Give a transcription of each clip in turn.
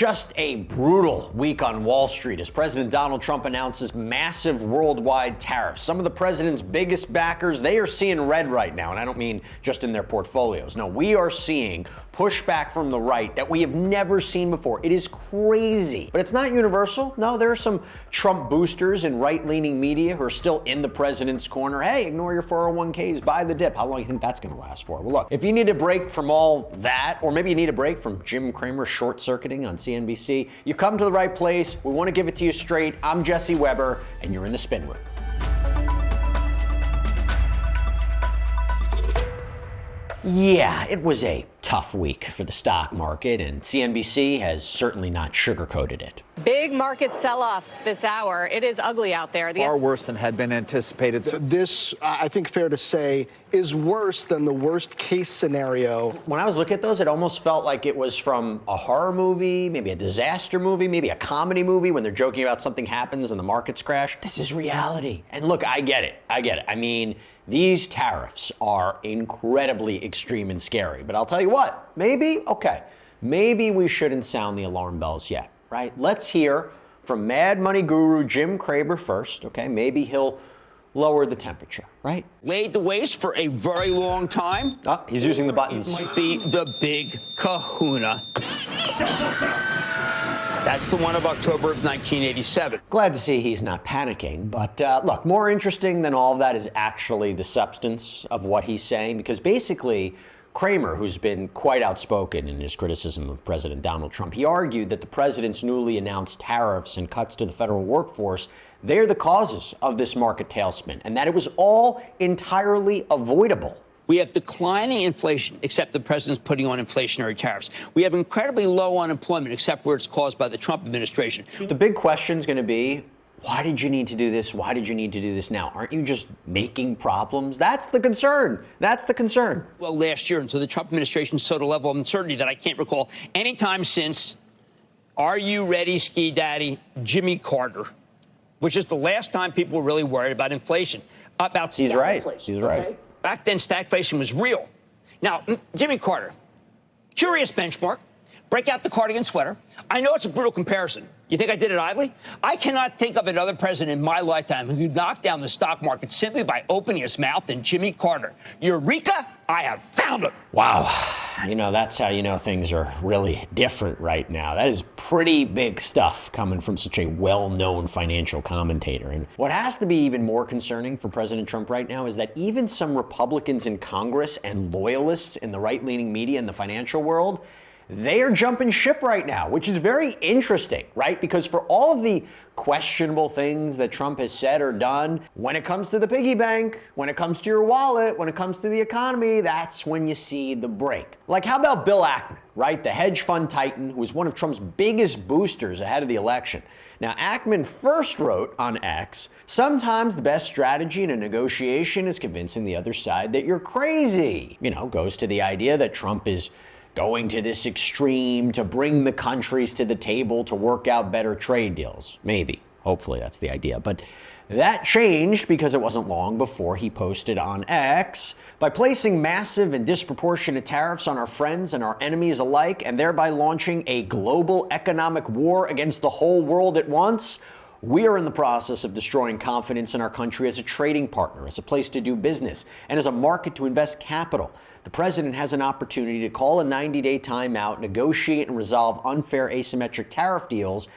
Just a brutal week on Wall Street as President Donald Trump announces massive worldwide tariffs. Some of the president's biggest backers, they are seeing red right now. And I don't mean just in their portfolios. No, we are seeing pushback from the right that we have never seen before. It is crazy. But it's not universal. No, there are some Trump boosters in right-leaning media who are still in the president's corner. Hey, ignore your 401ks, buy the dip. How long do you think that's going to last for? Well, look, if you need a break from all that, or maybe you need a break from Jim Cramer short-circuiting on CNBC, you come to the right place. We want to give it to you straight. I'm Jesse Weber, and you're in the Spin Room. Yeah, it was a tough week for the stock market, and CNBC has certainly not sugarcoated it. Big market sell-off this hour. It is ugly out there. Far worse than had been anticipated. So this, I think fair to say, is worse than the worst case scenario. When I was looking at those, it almost felt like it was from a horror movie, maybe a disaster movie, maybe a comedy movie when they're joking about something happens and the markets crash. This is reality. And look, I get it. I mean, these tariffs are incredibly extreme and scary. But I'll tell you what, maybe we shouldn't sound the alarm bells yet, right? Let's hear from Mad Money guru Jim Cramer first, okay? Maybe he'll lower the temperature, right? Laid to waste for a very long time. Oh, he's using the buttons. It might be the big kahuna. That's the one of October of 1987. Glad to see he's not panicking, but look, more interesting than all of that is actually the substance of what he's saying, because basically Cramer, who's been quite outspoken in his criticism of President Donald Trump, he argued that the president's newly announced tariffs and cuts to the federal workforce, they're the causes of this market tailspin, and that it was all entirely avoidable. We have declining inflation, except the president's putting on inflationary tariffs. We have incredibly low unemployment, except where it's caused by the Trump administration. The big question is going to be, why did you need to do this? Why did you need to do this now? Aren't you just making problems? That's the concern. That's the concern. Well, last year, until the Trump administration sowed a level of uncertainty that I can't recall any time since, are you ready, ski daddy, Jimmy Carter, which is the last time people were really worried about inflation. He's right. He's right. Okay? Back then, stagflation was real. Now, Jimmy Carter, curious benchmark. Break out the cardigan sweater. I know it's a brutal comparison. You think I did it idly? I cannot think of another president in my lifetime who could knock down the stock market simply by opening his mouth than Jimmy Carter. Eureka! I have found him. Wow. You know, that's how you know things are really different right now. That is pretty big stuff coming from such a well-known financial commentator. And what has to be even more concerning for President Trump right now is that even some Republicans in Congress and loyalists in the right-leaning media and the financial world, they are jumping ship right now, which is very interesting, right? Because for all of the questionable things that Trump has said or done, when it comes to the piggy bank, when it comes to your wallet, when it comes to the economy, that's when you see the break. Like, how about Bill Ackman, right? The hedge fund titan who was one of Trump's biggest boosters ahead of the election. Now, Ackman first wrote on X, sometimes the best strategy in a negotiation is convincing the other side that you're crazy. You know, goes to the idea that Trump is going to this extreme to bring the countries to the table to work out better trade deals. Maybe. Hopefully that's the idea. But that changed because it wasn't long before he posted on X, by placing massive and disproportionate tariffs on our friends and our enemies alike, and thereby launching a global economic war against the whole world at once, we are in the process of destroying confidence in our country as a trading partner, as a place to do business, and as a market to invest capital. The president has an opportunity to call a 90-day timeout, negotiate and resolve unfair asymmetric tariff deals,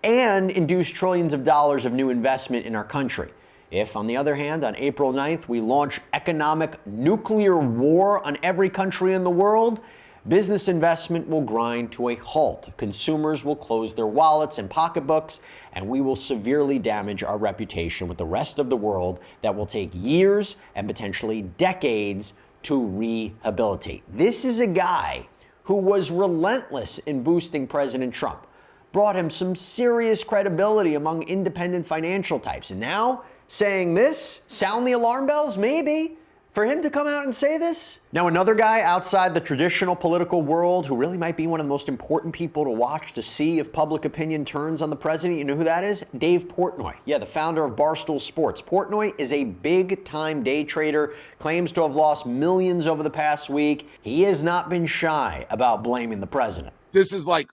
and induce trillions of dollars of new investment in our country. If, on the other hand, on April 9th, we launch economic nuclear war on every country in the world, business investment will grind to a halt. Consumers will close their wallets and pocketbooks, and we will severely damage our reputation with the rest of the world that will take years and potentially decades to rehabilitate. This is a guy who was relentless in boosting President Trump, brought him some serious credibility among independent financial types. And now, saying this, sound the alarm bells? Maybe. For him to come out and say this? Now, another guy outside the traditional political world who really might be one of the most important people to watch to see if public opinion turns on the president, you know who that is? Dave Portnoy. Yeah, the founder of Barstool Sports. Portnoy is a big-time day trader, claims to have lost millions over the past week. He has not been shy about blaming the president. This is like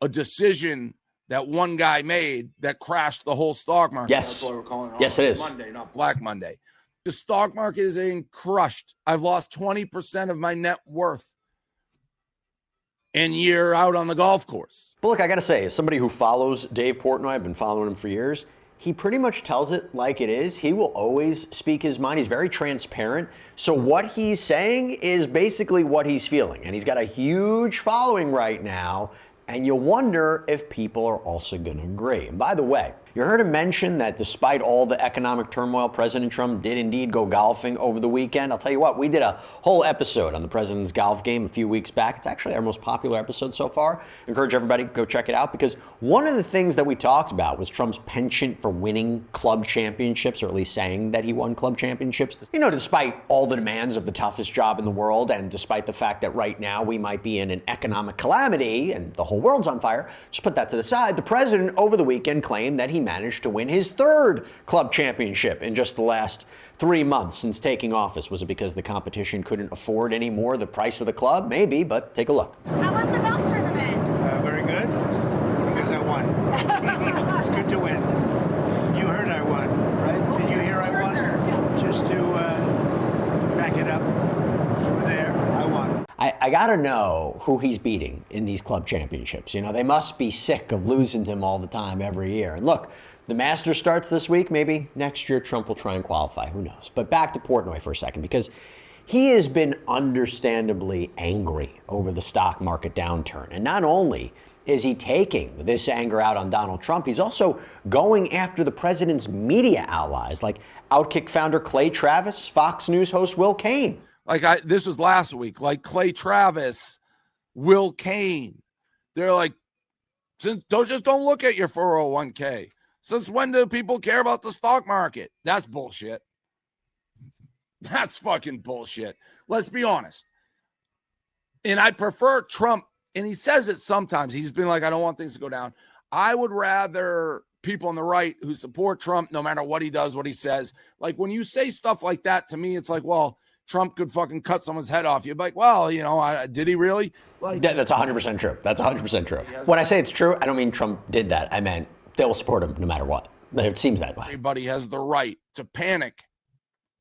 a decision that one guy made that crashed the whole stock market. Yes. That's why we're calling it yes, it is. Monday, not Black Monday. The stock market is being crushed. I've lost 20% of my net worth. And you're out on the golf course. But look, I got to say, as somebody who follows Dave Portnoy, I've been following him for years, he pretty much tells it like it is. He will always speak his mind. He's very transparent. So what he's saying is basically what he's feeling. And he's got a huge following right now. And you wonder if people are also going to agree. And by the way, you heard him mention that despite all the economic turmoil, President Trump did indeed go golfing over the weekend. I'll tell you what, we did a whole episode on the president's golf game a few weeks back. It's actually our most popular episode so far. Encourage everybody to go check it out, because one of the things that we talked about was Trump's penchant for winning club championships, or at least saying that he won club championships. You know, despite all the demands of the toughest job in the world, and despite the fact that right now we might be in an economic calamity and the whole world's on fire, just put that to the side. The president over the weekend claimed that he managed to win his third club championship in just the last 3 months since taking office. Was it because the competition couldn't afford any more the price of the club? Maybe, but take a look. How was the golf tournament? Very good, because I won. It's good to win. You heard I won, right? Did you hear I won? Yeah. Just to back it up, you were there, I won. I gotta know who he's beating in these club championships. You know, they must be sick of losing to him all the time every year. And look, the Masters starts this week. Maybe next year Trump will try and qualify. Who knows? But back to Portnoy for a second, because he has been understandably angry over the stock market downturn. And not only is he taking this anger out on Donald Trump, he's also going after the president's media allies, like Outkick founder Clay Travis, Fox News host Will Cain. This was last week, like Clay Travis, Will Cain. They're like, don't look at your 401k. Since when do people care about the stock market? That's bullshit. That's fucking bullshit. Let's be honest. And I prefer Trump, and he says it sometimes. He's been like, I don't want things to go down. I would rather people on the right who support Trump, no matter what he does, what he says. Like, when you say stuff like that, to me, it's like, well, Trump could fucking cut someone's head off. You'd be like, well, you know, did he really? Like, that's 100% true. That's 100% true. When I say it's true, I don't mean Trump did that. I meant they will support him no matter what. It seems that way. Everybody has the right to panic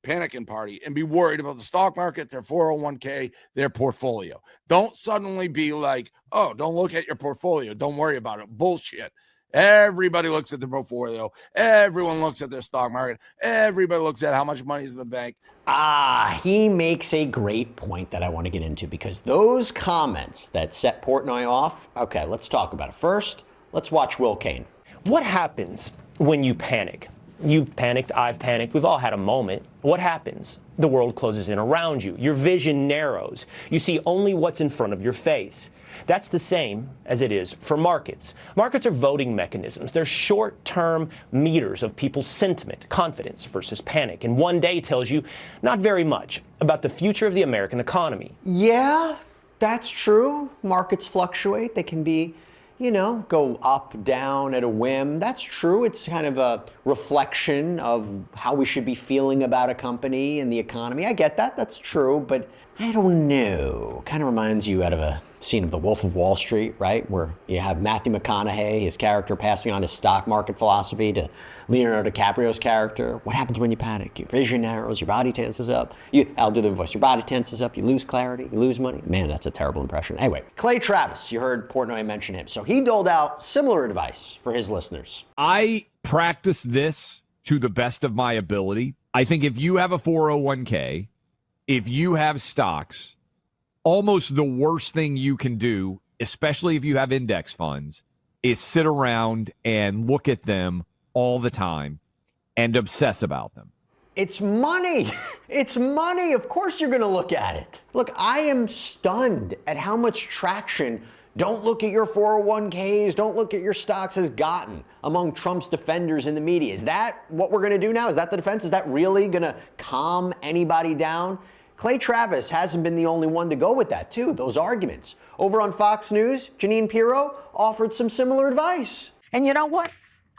and party and be worried about the stock market, their 401k, their portfolio. Don't suddenly be like, oh, don't look at your portfolio. Don't worry about it. Bullshit. Everybody looks at their portfolio. Everyone looks at their stock market. Everybody looks at how much money is in the bank. He makes a great point that I want to get into, because those comments that set Portnoy off, okay, let's talk about it. First, let's watch Will Cain. What happens when you panic? You've panicked, I've panicked, we've all had a moment. What happens? The world closes in around you. Your vision narrows. You see only what's in front of your face. That's the same as it is for markets. Markets are voting mechanisms. They're short-term meters of people's sentiment, confidence versus panic. And one day tells you not very much about the future of the American economy. Yeah, that's true. Markets fluctuate. They can be, go up, down at a whim. That's true. It's kind of a reflection of how we should be feeling about a company and the economy. I get that. That's true. But I don't know. Kind of reminds you out of a scene of The Wolf of Wall Street, right? Where you have Matthew McConaughey, his character, passing on his stock market philosophy to Leonardo DiCaprio's character. What happens when you panic? Your vision narrows, your body tenses up. I'll do the voice. Your body tenses up, you lose clarity, you lose money. Man, that's a terrible impression. Anyway, Clay Travis, you heard Portnoy mention him. So he doled out similar advice for his listeners. I practice this to the best of my ability. I think if you have a 401k, if you have stocks, almost the worst thing you can do, especially if you have index funds, is sit around and look at them all the time and obsess about them. It's money. It's money. Of course you're going to look at it. Look, I am stunned at how much traction don't look at your 401ks, don't look at your stocks has gotten among Trump's defenders in the media. Is that what we're going to do now? Is that the defense? Is that really going to calm anybody down? Clay Travis hasn't been the only one to go with that, too, those arguments. Over on Fox News, Jeanine Pirro offered some similar advice. And you know what?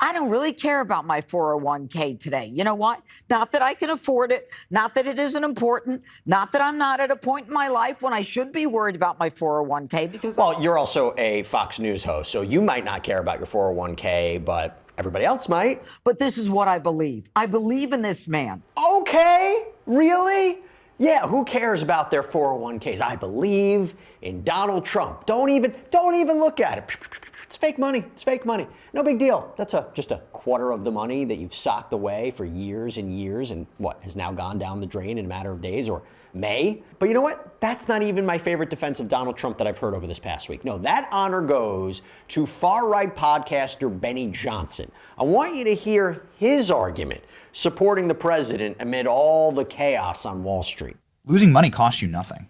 I don't really care about my 401k today. You know what? Not that I can afford it, not that it isn't important, not that I'm not at a point in my life when I should be worried about my 401k because... Well, you're also a Fox News host, so you might not care about your 401k, but everybody else might. But this is what I believe. I believe in this man. Okay, really? Yeah, who cares about their 401ks? I believe in Donald Trump. Don't even look at it. It's fake money. It's fake money. No big deal. That's just a quarter of the money that you've socked away for years and years and has now gone down the drain in a matter of days or may. But you know what? That's not even my favorite defense of Donald Trump that I've heard over this past week. No, that honor goes to far-right podcaster Benny Johnson. I want you to hear his argument supporting the president amid all the chaos on Wall Street. Losing money costs you nothing.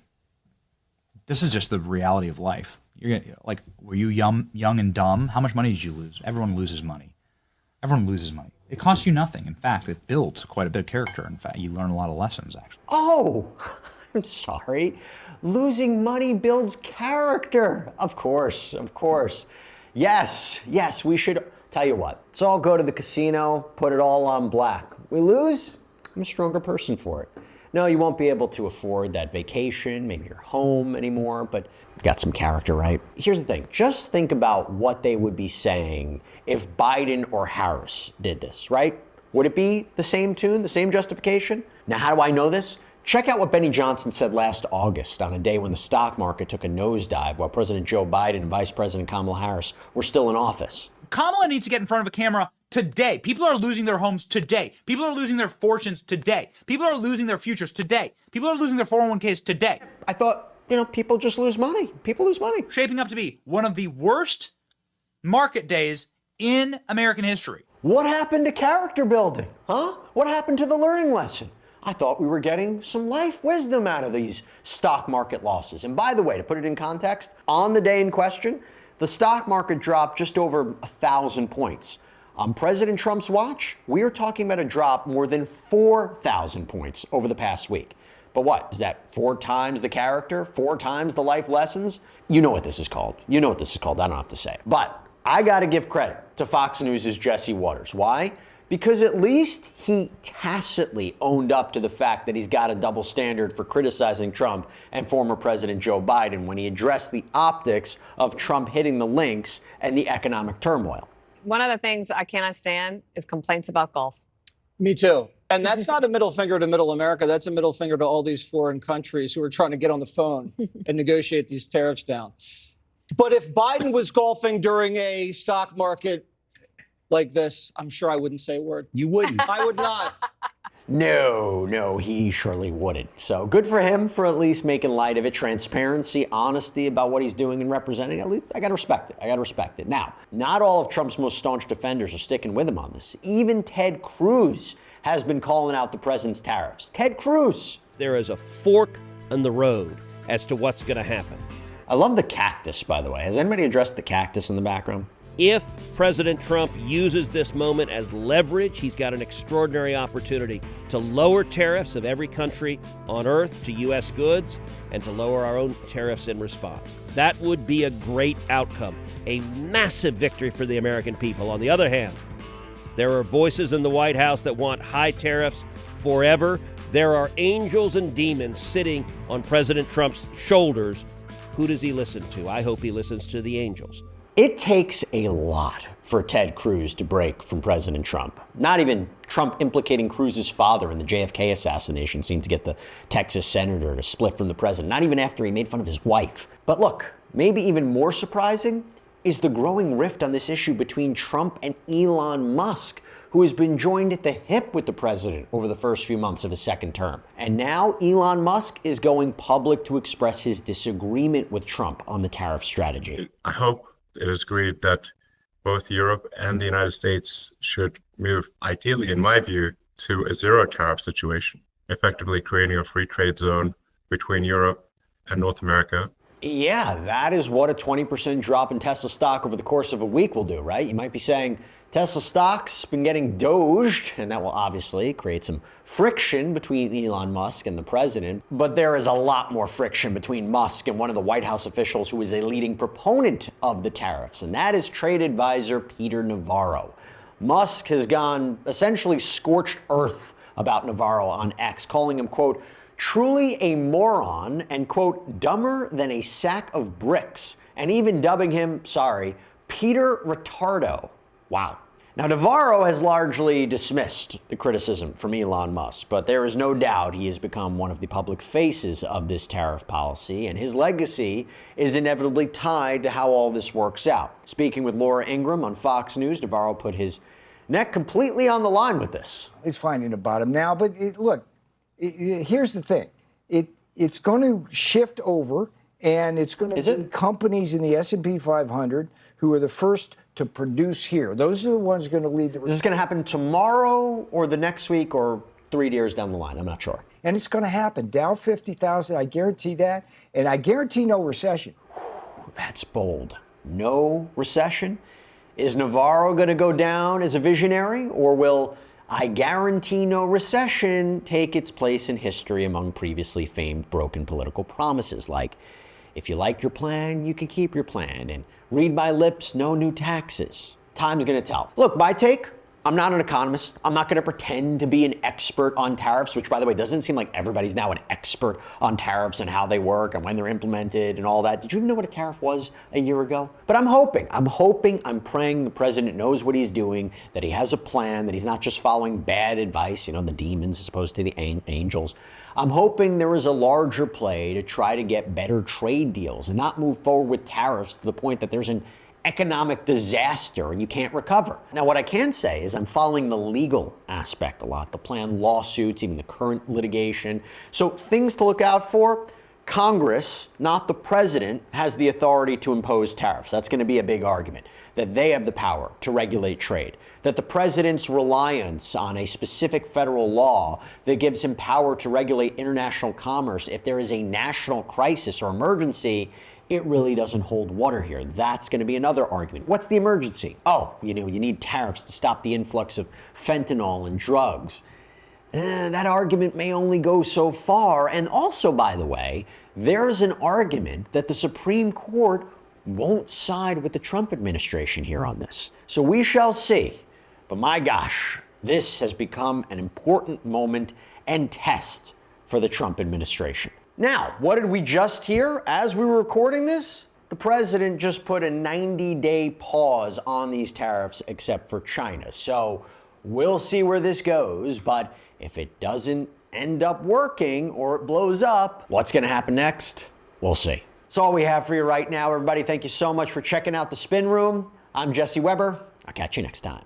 This is just the reality of life. Were you young and dumb? How much money did you lose? Everyone loses money. Everyone loses money. It costs you nothing. In fact, it builds quite a bit of character. In fact, you learn a lot of lessons, actually. Oh, I'm sorry. Losing money builds character. Of course, of course. Yes, we should. Tell you what, let's all go to the casino, put it all on black. We lose, I'm a stronger person for it. No, you won't be able to afford that vacation, maybe your home anymore, but you got some character, right? Here's the thing, just think about what they would be saying if Biden or Harris did this, right? Would it be the same tune, the same justification? Now, how do I know this? Check out what Benny Johnson said last August on a day when the stock market took a nosedive while President Joe Biden and Vice President Kamala Harris were still in office. Kamala needs to get in front of a camera today. People are losing their homes today. People are losing their fortunes today. People are losing their futures today. People are losing their 401ks today. I thought, people just lose money. People lose money. Shaping up to be one of the worst market days in American history. What happened to character building, huh? What happened to the learning lesson? I thought we were getting some life wisdom out of these stock market losses. And by the way, to put it in context, on the day in question, the stock market dropped just over 1,000 points. On President Trump's watch, we are talking about a drop more than 4,000 points over the past week. But what? Is that 4 times the character? 4 times the life lessons? You know what this is called. I don't have to say it. But I got to give credit to Fox News' Jesse Waters. Why? Because at least he tacitly owned up to the fact that he's got a double standard for criticizing Trump and former President Joe Biden when he addressed the optics of Trump hitting the links and the economic turmoil. One of the things I cannot stand is complaints about golf. Me too. And that's not a middle finger to middle America. That's a middle finger to all these foreign countries who are trying to get on the phone and negotiate these tariffs down. But if Biden was golfing during a stock market like this, I'm sure I wouldn't say a word. You wouldn't. I would not. No, he surely wouldn't. So good for him for at least making light of it. Transparency, honesty about what he's doing and representing. At least I got to respect it. Now, not all of Trump's most staunch defenders are sticking with him on this. Even Ted Cruz has been calling out the president's tariffs. Ted Cruz. There is a fork in the road as to what's going to happen. I love the cactus, by the way. Has anybody addressed the cactus in the background? If President Trump uses this moment as leverage, he's got an extraordinary opportunity to lower tariffs of every country on earth to U.S. goods and to lower our own tariffs in response. That would be a great outcome, a massive victory for the American people. On the other hand, there are voices in the White House that want high tariffs forever. There are angels and demons sitting on President Trump's shoulders. Who does he listen to? I hope he listens to the angels. It takes a lot for Ted Cruz to break from President Trump. Not even Trump implicating Cruz's father in the JFK assassination seemed to get the Texas senator to split from the president, not even after he made fun of his wife. But look, maybe even more surprising is the growing rift on this issue between Trump and Elon Musk, who has been joined at the hip with the president over the first few months of his second term. And now Elon Musk is going public to express his disagreement with Trump on the tariff strategy. I hope it is agreed that both Europe and the United States should move, ideally, in my view, to a zero tariff situation, effectively creating a free trade zone between Europe and North America. Yeah, that is what a 20% drop in Tesla stock over the course of a week will do, right? You might be saying Tesla stock's been getting doged, and that will obviously create some friction between Elon Musk and the president. But there is a lot more friction between Musk and one of the White House officials who is a leading proponent of the tariffs, and that is trade advisor Peter Navarro. Musk has gone essentially scorched earth about Navarro on X, calling him, quote, truly a moron and, quote, dumber than a sack of bricks, and even dubbing him, sorry, Peter Retardo. Wow. Now, Navarro has largely dismissed the criticism from Elon Musk, but there is no doubt he has become one of the public faces of this tariff policy, and his legacy is inevitably tied to how all this works out. Speaking with Laura Ingraham on Fox News, Navarro put his neck completely on the line with this. He's finding a bottom now, but here's the thing. It's going to shift over, and it's going to be companies in the S&P 500 who are the first to produce here. Those are the ones going to lead the... Is this going to happen tomorrow or the next week or 3 years down the line? I'm not sure. And it's going to happen. Dow 50,000, I guarantee that. And I guarantee no recession. That's bold. No recession? Is Navarro going to go down as a visionary, or will I guarantee no recession take its place in history among previously famed broken political promises like, if you like your plan, you can keep your plan, and read my lips, no new taxes? Time's going to tell. Look, my take, I'm not an economist. I'm not going to pretend to be an expert on tariffs, which, by the way, doesn't seem like everybody's now an expert on tariffs and how they work and when they're implemented and all that. Did you even know what a tariff was a year ago? But I'm praying the president knows what he's doing, that he has a plan, that he's not just following bad advice, the demons as opposed to the angels. I'm hoping there is a larger play to try to get better trade deals and not move forward with tariffs to the point that there's an economic disaster and you can't recover. Now, what I can say is I'm following the legal aspect a lot, the planned lawsuits, even the current litigation. So things to look out for. Congress, not the president, has the authority to impose tariffs. That's going to be a big argument, that they have the power to regulate trade, that the president's reliance on a specific federal law that gives him power to regulate international commerce if there is a national crisis or emergency, it really doesn't hold water here. That's going to be another argument. What's the emergency? Oh, you need tariffs to stop the influx of fentanyl and drugs. That argument may only go so far. And also, by the way, there's an argument that the Supreme Court won't side with the Trump administration here on this. So we shall see. But my gosh, this has become an important moment and test for the Trump administration. Now, what did we just hear as we were recording this? The president just put a 90-day pause on these tariffs except for China. So we'll see where this goes, but if it doesn't end up working or it blows up, what's going to happen next? We'll see. That's all we have for you right now, everybody. Thank you so much for checking out the Spin Room. I'm Jesse Weber. I'll catch you next time.